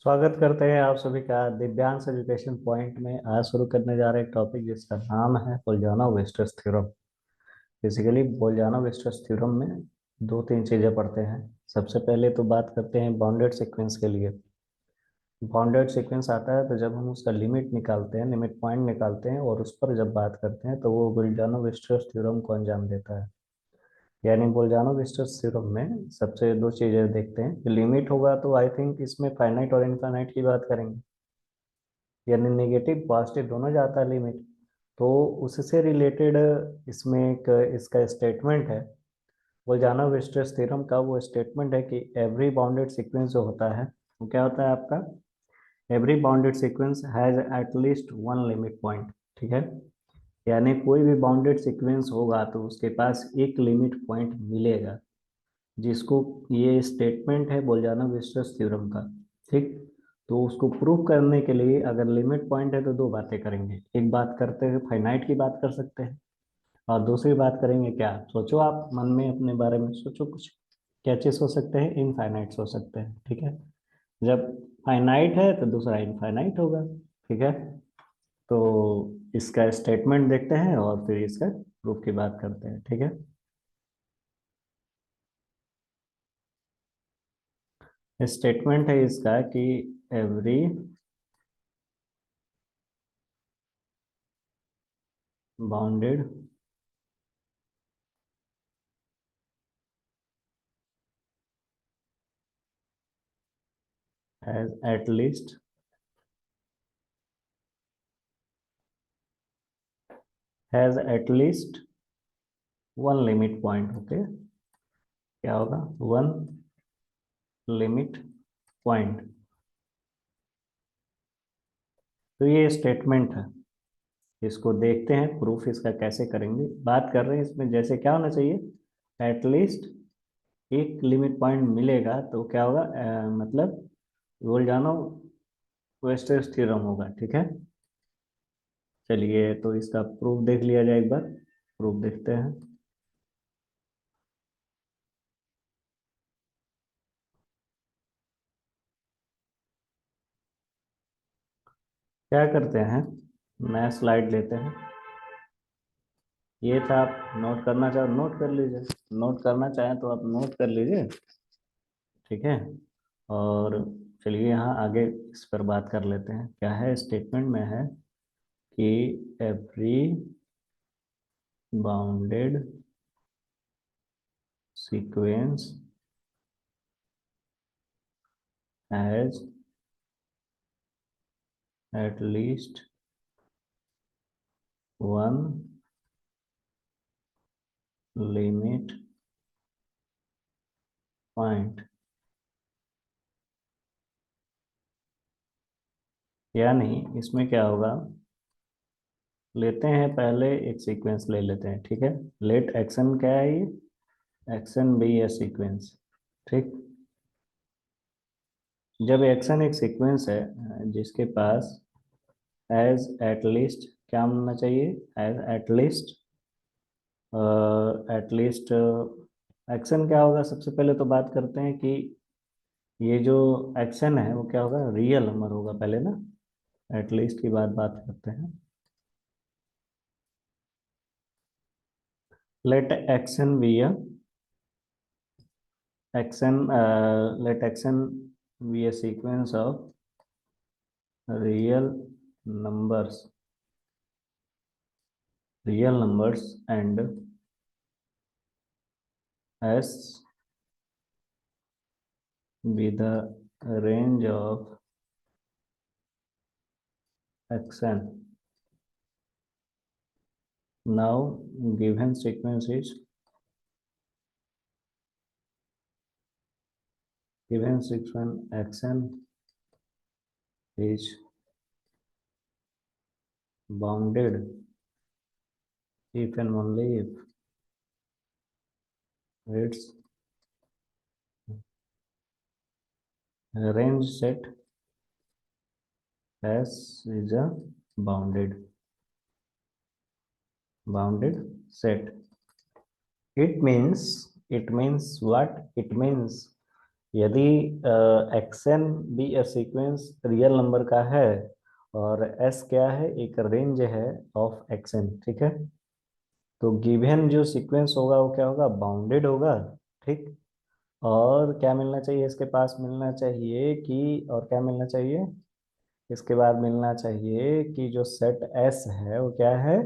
स्वागत करते हैं आप सभी का दिव्यांश एजुकेशन पॉइंट में। आज शुरू करने जा रहे एक टॉपिक जिसका नाम है बोल्जानो विस्टर्स थ्योरम। बेसिकली बोल्जानो विस्टर्स थ्योरम में दो तीन चीजें पढ़ते हैं। सबसे पहले तो बात करते हैं बाउंडेड सीक्वेंस के लिए। बाउंडेड सीक्वेंस आता है तो जब हम उसका लिमिट निकालते हैं, लिमिट पॉइंट निकालते हैं और उस पर जब बात करते हैं तो वो बोल्जानो विस्टर्स थ्योरम को अंजाम देता है। यानी बोल्जानो विस्टर्स थ्योरम में सबसे दो चीजें देखते हैं। लिमिट होगा तो आई थिंक इसमें फाइनाइट और इनफाइनाइट की बात करेंगे, यानी नेगेटिव पॉजिटिव दोनों जाता है लिमिट। तो उससे रिलेटेड इसमें एक इसका स्टेटमेंट है। बोल्जानो विस्टर्स थ्योरम का वो स्टेटमेंट है कि एवरी बाउंडेड सीक्वेंस जो होता है वो क्या होता है आपका, every bounded sequence has at least one limit point. ठीक है, यानी कोई भी बाउंडेड सीक्वेंस होगा तो उसके पास एक लिमिट पॉइंट मिलेगा, जिसको ये स्टेटमेंट है बोल्जानो विस्टर्स थ्योरम का। ठीक, तो उसको प्रूव करने के लिए अगर लिमिट पॉइंट है तो दो बातें करेंगे। एक बात करते हैं फाइनाइट की बात कर सकते हैं, और दूसरी बात करेंगे क्या, सोचो आप मन में अपने बारे में सोचो कुछ। क्या चीज हो सकते हैं, इनफाइनाइट हो सकते हैं। ठीक है, जब फाइनाइट है तो दूसरा इनफाइनाइट होगा। ठीक है, तो इसका स्टेटमेंट देखते हैं और फिर इसका प्रूफ की बात करते हैं। ठीक है, स्टेटमेंट है इसका कि every bounded has at least one limit point. Okay, क्या होगा, वन लिमिट पॉइंट। तो ये स्टेटमेंट है, इसको देखते हैं प्रूफ इसका कैसे करेंगे। बात कर रहे हैं इसमें जैसे क्या होना चाहिए, एटलीस्ट एक लिमिट पॉइंट मिलेगा तो क्या होगा, मतलब वोल्जानो वेस्टर्स थ्योरम होगा। ठीक है, चलिए तो इसका प्रूफ देख लिया जाए एक बार। प्रूफ देखते हैं। क्या करते हैं, नया स्लाइड लेते हैं। ये था, आप नोट करना चाहो नोट कर लीजिए, नोट करना चाहें तो आप नोट कर लीजिए। ठीक है, और चलिए यहाँ आगे इस पर बात कर लेते हैं। क्या है स्टेटमेंट में है कि every bounded sequence has at least one limit point. यानी इसमें क्या होगा, लेते हैं पहले एक सीक्वेंस ले लेते हैं। ठीक है, लेट एक्शन क्या है ये, एक्शन बी ए सीक्वेंस। ठीक, जब एक्शन एक सीक्वेंस है जिसके पास एज एट लीस्ट क्या होना चाहिए, एज एट लीस्ट एक्शन क्या होगा। सबसे पहले तो बात करते हैं कि ये जो एक्शन है वो क्या होगा, रियल नंबर होगा पहले ना। एटलीस्ट की बात करते हैं। Let action be a action, let action be a sequence of real numbers, and s be the range of action. Now given sequence is, given sequence action is bounded if and only if its range set S is a bounded set. It means what? It means यदि action भी sequence real number का है और S क्या है, एक range है of action, ठीक है, तो गिवन जो सीक्वेंस होगा वो क्या होगा, बाउंडेड होगा, ठीक। और क्या मिलना चाहिए इसके पास, मिलना चाहिए कि, और क्या मिलना चाहिए इसके बाद, मिलना चाहिए कि जो सेट एस है वो क्या है,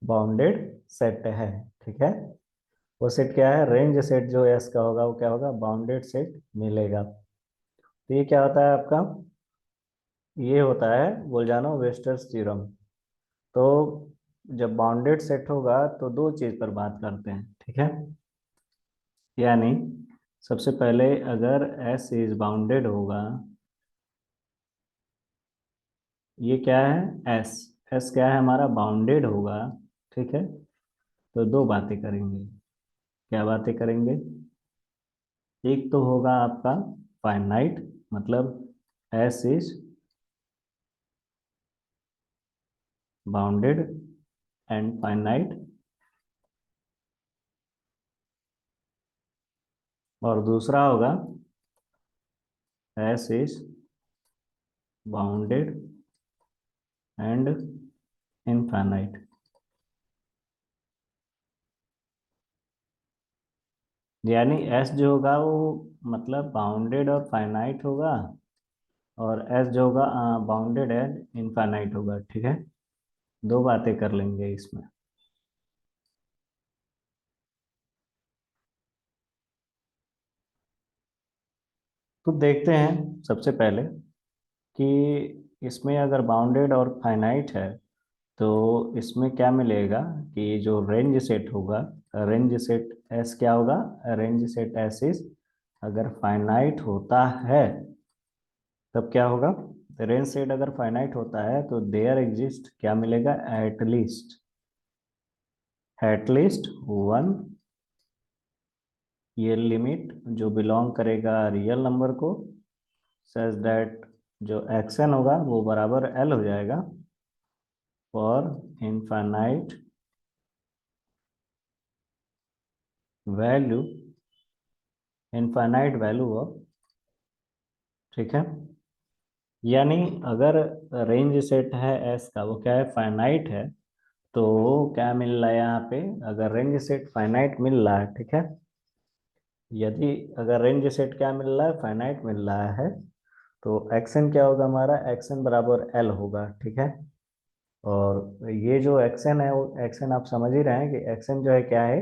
बाउंडेड सेट है, ठीक है। वो सेट क्या है, रेंज सेट जो एस का होगा वो क्या होगा, बाउंडेड सेट मिलेगा। तो ये क्या होता है आपका, ये होता है बोल्जानो वेस्टर्स थ्योरम। तो जब बाउंडेड सेट होगा तो दो चीज पर बात करते हैं, ठीक है। यानी सबसे पहले अगर एस इज बाउंडेड होगा, ये क्या है एस, एस क्या है हमारा, बाउंडेड होगा, ठीक है। तो दो बातें करेंगे, क्या बातें करेंगे, एक तो होगा आपका फाइनाइट, मतलब S is bounded and finite, और दूसरा होगा S is bounded and infinite. यानी एस जो होगा वो मतलब बाउंडेड और फाइनाइट होगा, और एस जो होगा बाउंडेड एंड इनफाइनाइट होगा, ठीक है। दो बातें कर लेंगे इसमें। तो देखते हैं सबसे पहले कि इसमें अगर बाउंडेड और फाइनाइट है तो इसमें क्या मिलेगा, कि जो रेंज सेट होगा, रेंज सेट एस क्या होगा, रेंज सेट एस इज, अगर फाइनाइट होता है तब क्या होगा, रेंज सेट अगर फाइनाइट होता है तो देयर एग्जिस्ट क्या मिलेगा, एटलीस्ट वन, ये लिमिट जो बिलोंग करेगा रियल नंबर को, सच दैट जो एक्शन होगा वो बराबर एल हो जाएगा for infinite value, infinite value of, ठीक है। यानी अगर रेंज सेट है एस का वो क्या है, फाइनाइट है, तो क्या मिल रहा है यहाँ पे, अगर रेंज सेट फाइनाइट मिल रहा है, ठीक है, यदि अगर रेंज सेट क्या मिल रहा है, फाइनाइट मिल रहा है, तो एक्शन क्या होगा हमारा, एक्शन बराबर एल होगा, ठीक है। और ये जो एक्शन है वो एक्शन आप समझ ही रहे हैं कि एक्शन जो है क्या है,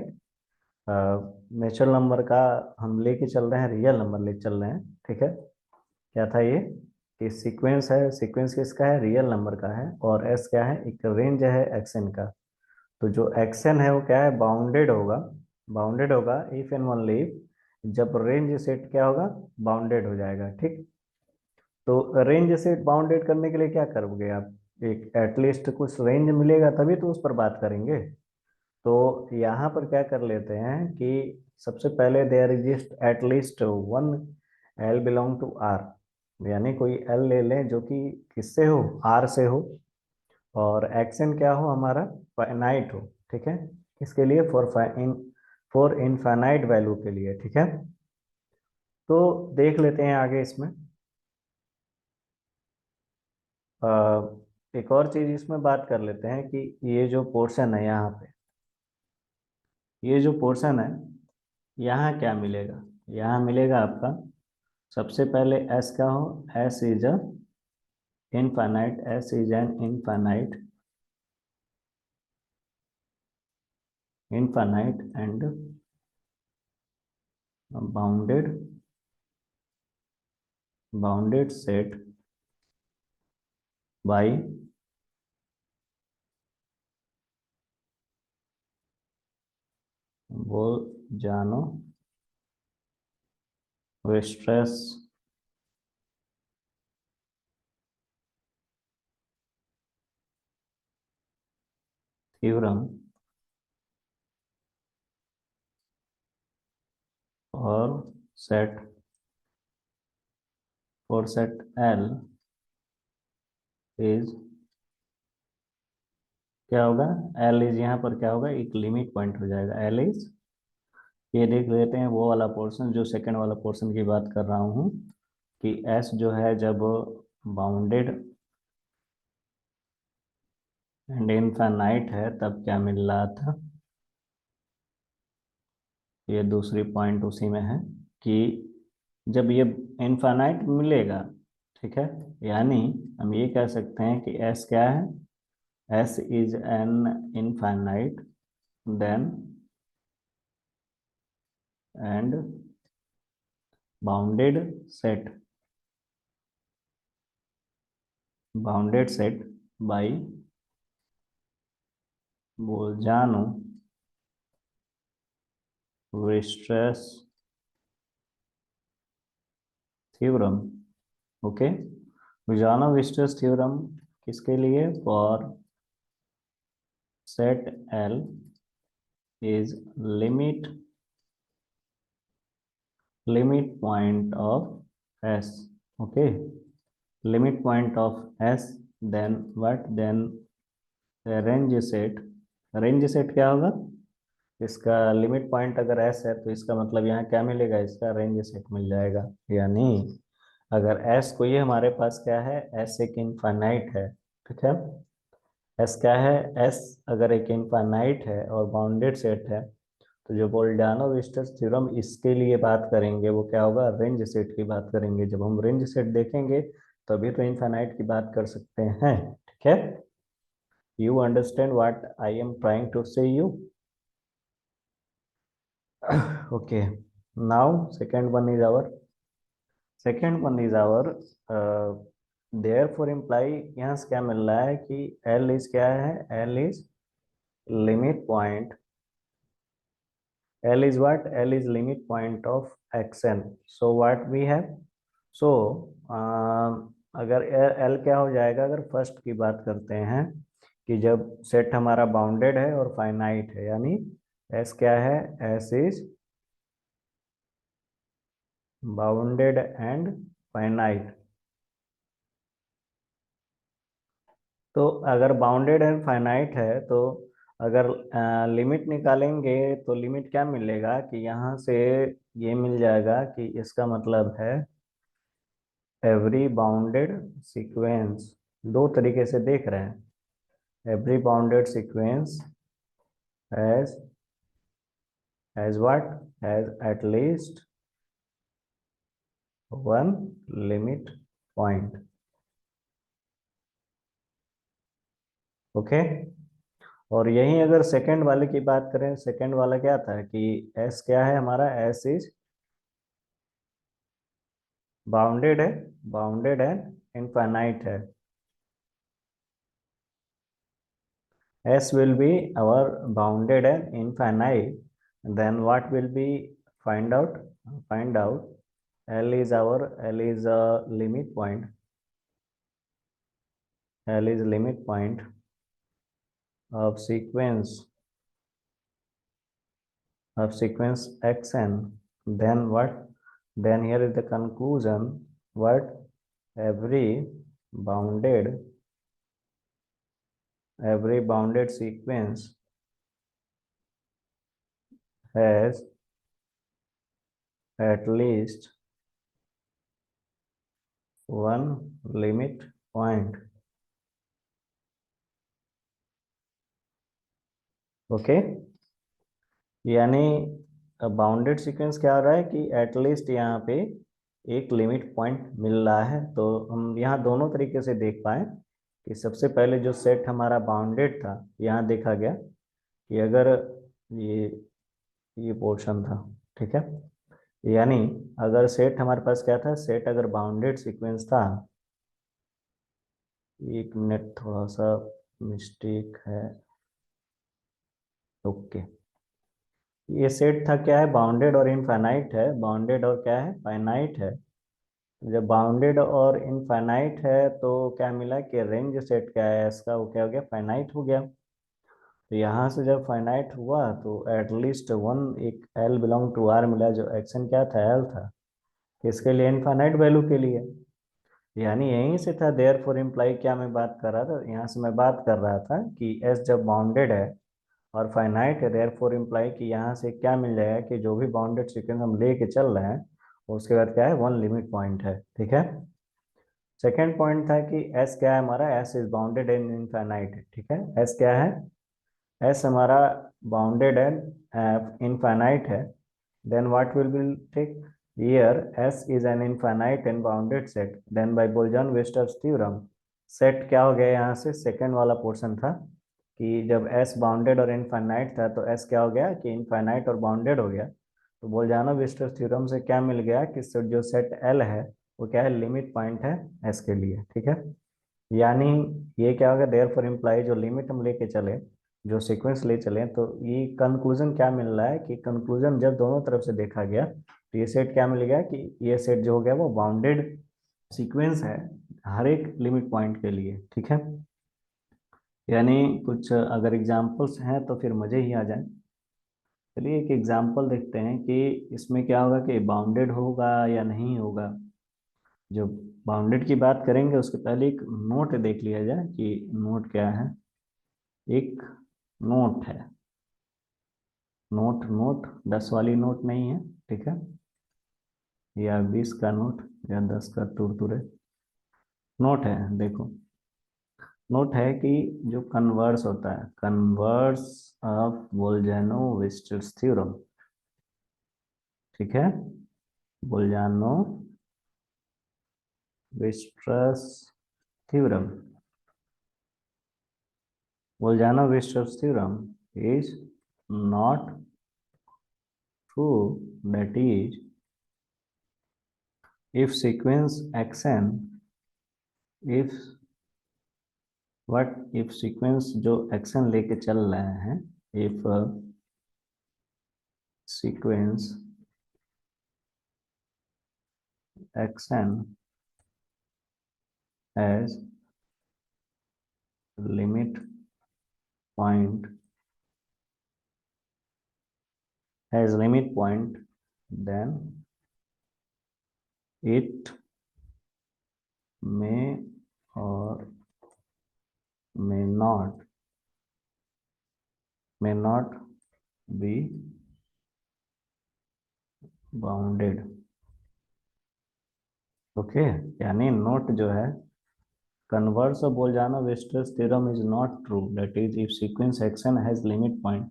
नेचुरल नंबर का हम लेके चल रहे हैं, रियल नंबर ले चल रहे हैं, ठीक है। क्या था ये, कि सीक्वेंस है, सीक्वेंस किसका है, रियल नंबर का है, और एस क्या है, एक रेंज है एक्शन का। तो जो एक्शन है वो क्या है, बाउंडेड होगा, बाउंडेड होगा इफ एंड ओनली जब रेंज सेट क्या होगा, बाउंडेड हो जाएगा, ठीक। तो रेंज सेट बाउंडेड करने के लिए क्या करोगे आप, एक एटलीस्ट कुछ रेंज मिलेगा तभी तो उस पर बात करेंगे। तो यहाँ पर क्या कर लेते हैं कि सबसे पहले there exist at least one L belong to R, यानी कोई एल ले लें जो कि किससे हो, आर से हो, और एक्शन क्या हो हमारा, फाइनाइट हो, ठीक है। किसके लिए, फॉर इनफाइनाइट वैल्यू के लिए, ठीक है। तो देख लेते हैं आगे इसमें। अ, एक और चीज इसमें बात कर लेते हैं कि ये जो पोर्शन है यहाँ पे, ये जो पोर्शन है यहाँ क्या मिलेगा, यहाँ मिलेगा आपका सबसे पहले एस का हो, S is a infinite, S is an infinite, infinite and bounded, bounded set by Bolzano Weierstrass theorem, और सेट, और सेट एल इज क्या होगा, एल इज यहाँ पर क्या होगा, एक लिमिट पॉइंट हो जाएगा, एल इज ये देख लेते हैं वो वाला पोर्शन, जो सेकंड वाला पोर्शन की बात कर रहा हूँ, कि एस जो है जब बाउंडेड एंड इनफाइनाइट है तब क्या मिल रहा था। ये दूसरी पॉइंट उसी में है कि जब ये इनफाइनाइट मिलेगा, ठीक है, यानी हम ये कह सकते हैं कि एस क्या है, S is an infinite then and bounded set, bounded set by Bolzano Weierstrass theorem. Okay, Bolzano Weierstrass theorem किसके लिए, for set L is limit point of s, okay, limit point of s, then what, then range set, range set क्या होगा, इसका limit point अगर S है तो इसका मतलब यहाँ क्या मिलेगा, इसका रेंज सेट मिल जाएगा। यानी अगर एस कोई हमारे पास क्या है, एस एक इनफाइनाइट है, ठीक है, एस क्या है, एस अगर एक इनफाइनाइट है और बाउंडेड सेट है, तो जो बोल्डानो विस्टर्स थ्योरम इसके लिए बात करेंगे वो क्या होगा, रेंज सेट की बात करेंगे। जब हम रेंज सेट देखेंगे तभी तो इनफाइनाइट की बात कर सकते हैं, ठीक है। You understand what I am trying to say you. Okay, now second one is our there for imply, यहाँ से क्या मिल रहा है कि एल इज क्या है, L is limit point, L is what? L is limit point of xn. So what we have? So अगर L क्या हो जाएगा, अगर फर्स्ट की बात करते हैं कि जब सेट हमारा बाउंडेड है और फाइनाइट है, यानी S क्या है, S is bounded and finite. तो अगर बाउंडेड एंड फाइनाइट है तो अगर लिमिट निकालेंगे तो लिमिट क्या मिलेगा कि यहाँ से ये मिल जाएगा कि इसका मतलब है एवरी बाउंडेड सीक्वेंस, दो तरीके से देख रहे हैं, every bounded sequence has what, has at least one limit point. Okay, और यही अगर सेकंड वाले की बात करें, सेकंड वाला क्या था कि एस क्या है हमारा, एस इज बाउंडेड है, बाउंडेड एंड इनफाइनाइट है। S will be our bounded and infinite. Then what will be, find out? Find out. L is a limit point. L is limit point of sequence xn. Then what? Then here is the conclusion. What? Every bounded sequence has at least one limit point. Okay, यानी bounded sequence क्या हो रहा है कि at least यहाँ पे एक limit point मिल रहा है। तो हम यहाँ दोनों तरीके से देख पाए कि सबसे पहले जो सेट हमारा बाउंडेड था, यहाँ देखा गया कि अगर ये ये पोर्शन था, ठीक है, यानी अगर सेट हमारे पास क्या था, सेट अगर बाउंडेड सीक्वेंस था, एक मिनट थोड़ा सा मिस्टेक है, ओके, ये सेट था क्या है, बाउंडेड और इनफाइनाइट है, बाउंडेड और क्या है, फाइनाइट है। जब बाउंडेड और इनफाइनाइट है तो क्या मिला कि रेंज सेट क्या है इसका, वो क्या हो गया, फाइनाइट हो गया। तो यहाँ से जब फाइनाइट हुआ तो एटलीस्ट वन एक एल बिलोंग टू आर मिला, जो एक्शन क्या था, एल था, किसके लिए, इनफाइनाइट वैल्यू के लिए। यानी यहीं से था देयर फॉर इम्प्लाई, क्या मैं बात कर रहा था, यहाँ से मैं बात कर रहा था कि एस जब बाउंडेड है और फाइनाइट है, देयरफॉर इम्प्लाई कि यहाँ से क्या मिल जाएगा कि जो भी बाउंडेड सीक्वेंस हम लेके चल रहे हैं उसके बाद क्या है, वन लिमिट पॉइंट है। ठीक है। सेकेंड पॉइंट था कि एस क्या है हमारा, S is bounded and infinite. ठीक है, एस क्या है, एस हमारा बाउंडेड एंड इनफाइनाइट है। Then what will be take here, S is an infinite and bounded set, then by Bolzano Weierstrass theorem set क्या हो गया, यहाँ से सेकेंड वाला पोर्शन था कि जब एस बाउंडेड और इनफाइनाइट था तो एस क्या हो गया कि इनफाइनाइट और बाउंडेड हो गया। तो बोल्जानो-वीस्टर्स थ्योरम से क्या मिल गया कि जो सेट एल है वो क्या है, लिमिट पॉइंट है एस के लिए। ठीक है, यानी ये क्या होगा, देयर फॉर इम्प्लाई जो लिमिट हम लेके चले, जो सीक्वेंस ले चले, तो ये कंक्लूजन क्या मिल रहा है कि कंक्लूजन जब दोनों तरफ से देखा गया तो ये सेट क्या मिल गया कि ये सेट जो हो गया वो बाउंडेड सीक्वेंस है हर एक लिमिट पॉइंट के लिए। ठीक है, यानी कुछ अगर एग्जांपल्स हैं तो फिर मजे ही आ जाए। चलिए एक एग्जांपल देखते हैं कि इसमें क्या होगा कि बाउंडेड होगा या नहीं होगा। जो बाउंडेड की बात करेंगे उसके पहले एक नोट देख लिया जाए कि नोट क्या है। एक नोट है, नोट नोट 10 वाली नोट नहीं है। ठीक है, या 20 का नोट या 10 का तुरतुरे नोट है। देखो नोट है कि जो कन्वर्स होता है, कन्वर्स ऑफ बोल्जानो-वीस्टर्स थ्योरम। ठीक है, Bolzano Weierstrass theorem, Bolzano Weierstrass theorem is not true, that is if sequence xn, if what, if sequence जो xn लेके चल रहे हैं, if sequence xn has limit point, has limit point, then it may or may not be bounded. Okay, यानी note जो है, converse of Bolzano-Weierstrass theorem is not true, that is if sequence xn has limit point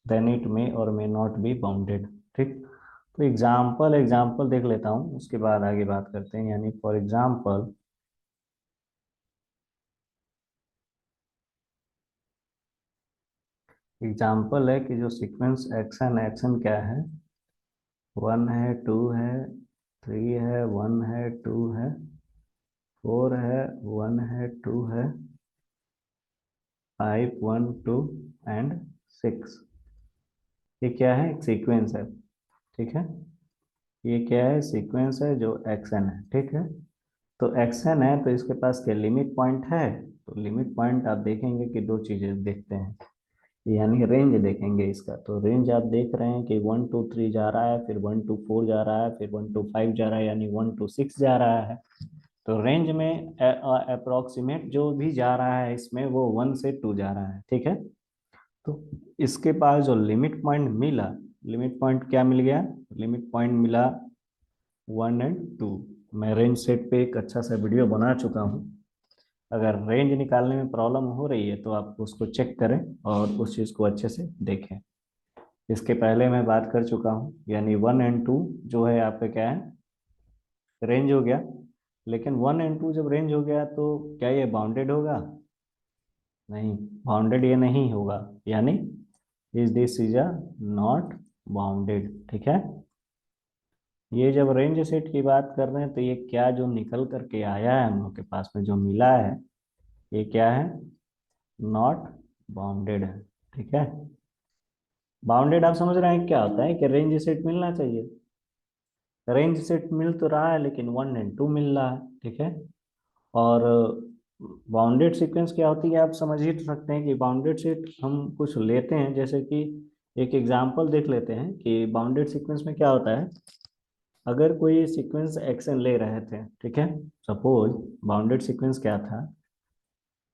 then it may or may not be bounded. ठीक, तो example देख लेता हूँ उसके बाद आगे बात करते हैं। यानी फॉर एग्जाम्पल एग्जाम्पल है कि जो सीक्वेंस एक्सन, एक्सन क्या है, 1 है, 2 है, 3 है, 1 है, 2 है, 4 है, 1 है, 2 है, 5 1 2 एंड 6। ये क्या है, एक सीक्वेंस है। ठीक है, ये क्या है, सीक्वेंस है जो एक्सन है। ठीक है, तो एक्सन है तो इसके पास क्या लिमिट पॉइंट है, तो लिमिट पॉइंट आप देखेंगे कि दो चीजें देखते हैं, यानी रेंज देखेंगे इसका। तो रेंज आप देख रहे हैं कि 1 2 3 जा रहा है, फिर 1 2 4 जा रहा है, फिर 1 2 5 जा रहा है, यानी 1 2 6 जा रहा है। तो रेंज में अप्रोक्सीमेट जो भी जा रहा है इसमें वो 1 से 2 जा रहा है। ठीक है, तो इसके पास जो लिमिट पॉइंट मिला, लिमिट पॉइंट क्या मिल गया, लिमिट पॉइंट मिला 1 एंड 2। मैं रेंज सेट पे एक अच्छा सा वीडियो बना चुका हूँ, अगर रेंज निकालने में प्रॉब्लम हो रही है तो आप उसको चेक करें और उस चीज़ को अच्छे से देखें। इसके पहले मैं बात कर चुका हूँ, यानी 1 एंड 2 जो है आपका क्या है, रेंज हो गया। लेकिन 1 एंड 2 जब रेंज हो गया तो क्या ये बाउंडेड होगा, नहीं, बाउंडेड ये नहीं होगा, यानी is this is a not bounded. ठीक है, ये जब रेंज सेट की बात कर रहे हैं तो ये क्या जो निकल करके आया है हम लोग के पास में जो मिला है, ये क्या है, नॉट बाउंडेड है। ठीक है, बाउंडेड आप समझ रहे हैं क्या होता है कि रेंज सेट मिलना चाहिए, रेंज सेट मिल तो रहा है लेकिन 1 एंड 2 मिल रहा है। ठीक है, और बाउंडेड सीक्वेंस क्या होती है आप समझ ही तो सकते हैं कि बाउंडेड सेट हम कुछ लेते हैं, जैसे कि एक एग्जांपल देख लेते हैं कि बाउंडेड सीक्वेंस में क्या होता है। अगर कोई सीक्वेंस एक्शन ले रहे थे, ठीक है, सपोज बाउंडेड सीक्वेंस क्या था,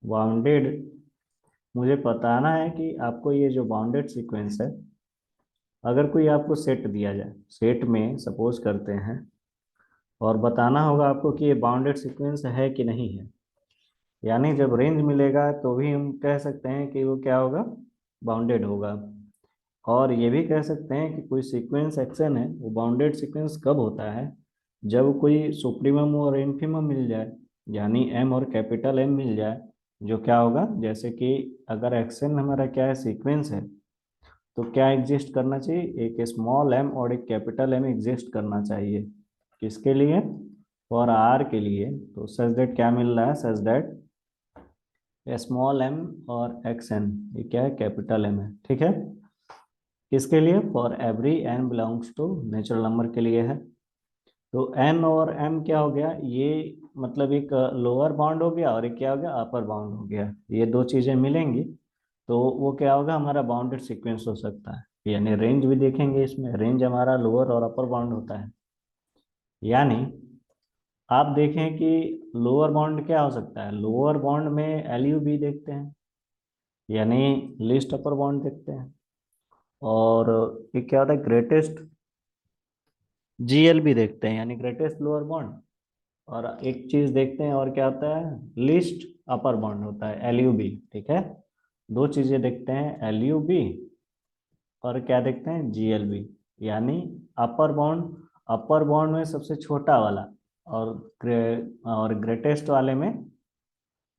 बाउंडेड मुझे बताना है कि आपको ये जो बाउंडेड सीक्वेंस है, अगर कोई आपको सेट दिया जाए, सेट में सपोज करते हैं, और बताना होगा आपको कि ये बाउंडेड सीक्वेंस है कि नहीं है। यानी जब रेंज मिलेगा तो भी हम कह सकते हैं कि वो क्या होगा, बाउंडेड होगा। और ये भी कह सकते हैं कि कोई सीक्वेंस एक्शन है वो बाउंडेड सीक्वेंस कब होता है, जब कोई सुप्रीमम और इन्फीमम मिल जाए, यानी एम और कैपिटल एम मिल जाए। जो क्या होगा, जैसे कि अगर एक्शन हमारा क्या है, सीक्वेंस है, तो क्या एग्जिस्ट करना चाहिए, एक स्मॉल एम और एक कैपिटल एम एग्जिस्ट करना चाहिए। किसके लिए, फॉर आर के लिए। तो सच दैट क्या मिल रहा है, सच दैट स्मॉल एम और एक्स एन, ये क्या है, कैपिटल एम है, ठीक है। किसके लिए, for every n belongs to natural number के लिए है। तो एन और एम क्या हो गया, ये मतलब एक लोअर बाउंड हो गया और एक क्या हो गया, अपर बाउंड हो गया। ये दो चीजें मिलेंगी तो वो क्या होगा, हमारा बाउंडेड सीक्वेंस हो सकता है। यानी रेंज भी देखेंगे, इसमें रेंज हमारा लोअर और अपर बाउंड होता है। यानी आप देखें कि लोअर बाउंड क्या हो सकता है, लोअर बाउंड में एल यू बी देखते हैं, यानी लिस्ट अपर बाउंड देखते हैं। और एक क्या होता है, ग्रेटेस्ट जीएल भी देखते हैं, यानी ग्रेटेस्ट लोअर बाउंड। और एक चीज देखते हैं और क्या होता है, लिस्ट अपर बाउंड होता है, एल यू बी, ठीक है। दो चीजें देखते हैं, एल यू बी और क्या देखते हैं, जीएलबी। यानी अपर बाउंड में सबसे छोटा वाला, और और ग्रेटेस्ट वाले में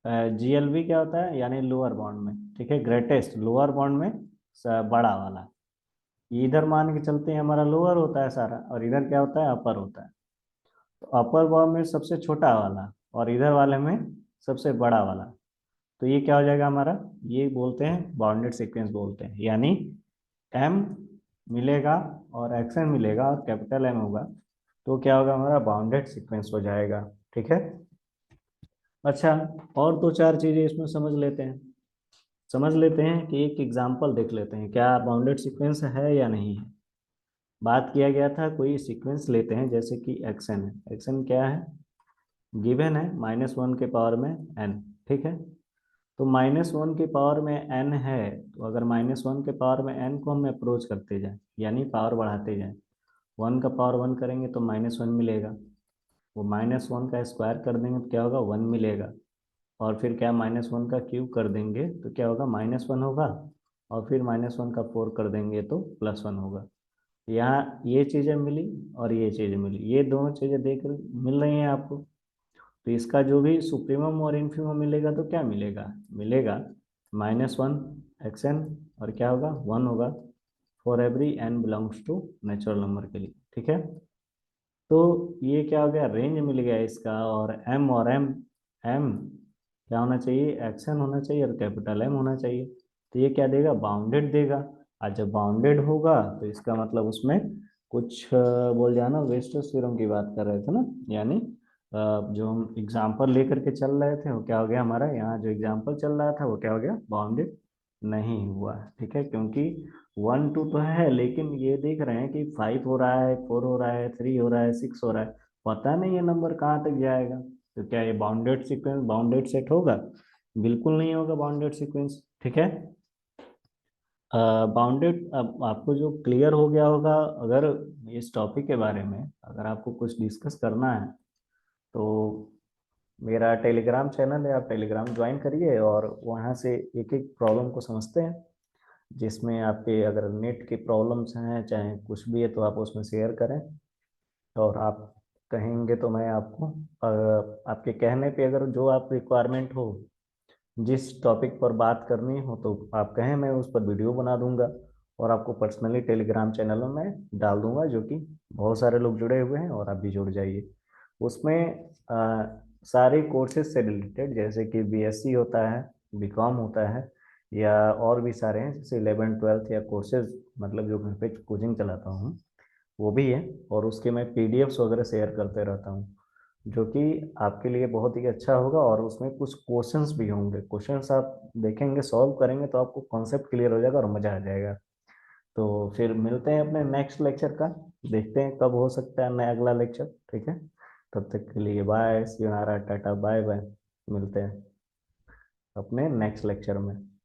जीएलबी क्या होता है, यानी लोअर बाउंड में, ठीक है। ग्रेटेस्ट लोअर बाउंड में बड़ा वाला। ये इधर मान के चलते हैं हमारा लोअर होता है सारा, और इधर क्या होता है, अपर होता है। तो अपर बाउंड में सबसे छोटा वाला और इधर वाले में सबसे बड़ा वाला, तो ये क्या हो जाएगा हमारा, ये बोलते हैं बाउंडेड सीक्वेंस बोलते हैं। यानी एम मिलेगा और एक्सएन मिलेगा और कैपिटल एम होगा, तो क्या होगा, हमारा बाउंडेड सीक्वेंस हो जाएगा, ठीक है। अच्छा, और दो चार चीजें इसमें समझ लेते हैं कि एक एग्जांपल देख लेते हैं, क्या बाउंडेड सीक्वेंस है या नहीं है। बात किया गया था, कोई सीक्वेंस लेते हैं जैसे कि एक्सएन है। एक्सएन क्या है, गिवन है -1 के पावर में एन, ठीक है। तो -1 के पावर में एन है, तो अगर -1 के पावर में एन को हम अप्रोच करते जाएं, यानी पावर बढ़ाते जाएं, 1 का पावर 1 करेंगे तो -1 मिलेगा। वो -1 का स्क्वायर कर देंगे तो क्या होगा, 1 मिलेगा। और फिर क्या, -1 का क्यूब कर देंगे तो क्या होगा, -1 होगा। और फिर -1 का 4 कर देंगे तो +1 होगा। यहाँ ये चीज़ें मिली और ये चीज़ें मिली, ये दोनों चीज़ें देख मिल रही हैं आपको। तो इसका जो भी सुप्रीमम और इन्फीमम मिलेगा तो क्या मिलेगा, मिलेगा -1 एक्सएन, और क्या होगा, 1 होगा, for every n belongs to natural number के लिए, ठीक है। तो ये क्या हो गया, रेंज मिल गया इसका। और एम एम क्या होना चाहिए, एक्सएन होना चाहिए और कैपिटल एम होना चाहिए। तो ये क्या देगा, बाउंडेड देगा। और जब बाउंडेड होगा तो इसका मतलब उसमें कुछ बोल जाना, वेस्टर्स थ्योरम की बात कर रहे थे ना। यानी जो हम एग्जाम्पल लेकर के चल रहे थे वो क्या हो गया, हमारा यहाँ जो एग्जाम्पल चल रहा था वो क्या हो गया, बाउंडेड नहीं हुआ, ठीक है। क्योंकि 1 2 तो है, लेकिन ये देख रहे हैं कि 5 हो रहा है, 4 हो रहा है, 3 हो रहा है, 6 हो रहा है, पता नहीं ये नंबर कहाँ तक जाएगा। तो क्या ये बाउंडेड सीक्वेंस, बाउंडेड सेट होगा, बिल्कुल नहीं होगा बाउंडेड सीक्वेंस, ठीक है। बाउंडेड, अब आपको जो क्लियर हो गया होगा, अगर इस टॉपिक के बारे में अगर आपको कुछ डिस्कस करना है तो मेरा टेलीग्राम चैनल है, आप टेलीग्राम ज्वाइन करिए और वहाँ से एक एक प्रॉब्लम को समझते हैं। जिसमें आपके अगर नेट की प्रॉब्लम्स हैं चाहे कुछ भी है तो आप उसमें शेयर करें। और आप कहेंगे तो मैं आपको आपके कहने पे अगर जो आप रिक्वायरमेंट हो, जिस टॉपिक पर बात करनी हो तो आप कहें, मैं उस पर वीडियो बना दूंगा और आपको पर्सनली टेलीग्राम चैनलों में डाल दूंगा, जो कि बहुत सारे लोग जुड़े हुए हैं और आप भी जुड़ जाइए उसमें। सारे कोर्सेज से रिलेटेड, जैसे कि बीएससी होता है, बीकॉम होता है, या और भी सारे हैं जैसे 11th 12th या कोर्सेज, मतलब जो घर पे कोचिंग चलाता हूँ वो भी है। और उसके मैं पीडीएफ्स वगैरह शेयर करते रहता हूँ, जो कि आपके लिए बहुत ही अच्छा होगा। और उसमें कुछ क्वेश्चंस भी होंगे, क्वेश्चंस आप देखेंगे, सॉल्व करेंगे तो आपको कॉन्सेप्ट क्लियर हो जाएगा और मज़ा आ जाएगा। तो फिर मिलते हैं अपने नेक्स्ट लेक्चर का, देखते हैं कब हो सकता है नया अगला लेक्चर, ठीक है। तब तक के लिए बाय, सी यू, नारा, टाटा, बाय बाय। मिलते हैं अपने नेक्स्ट लेक्चर में।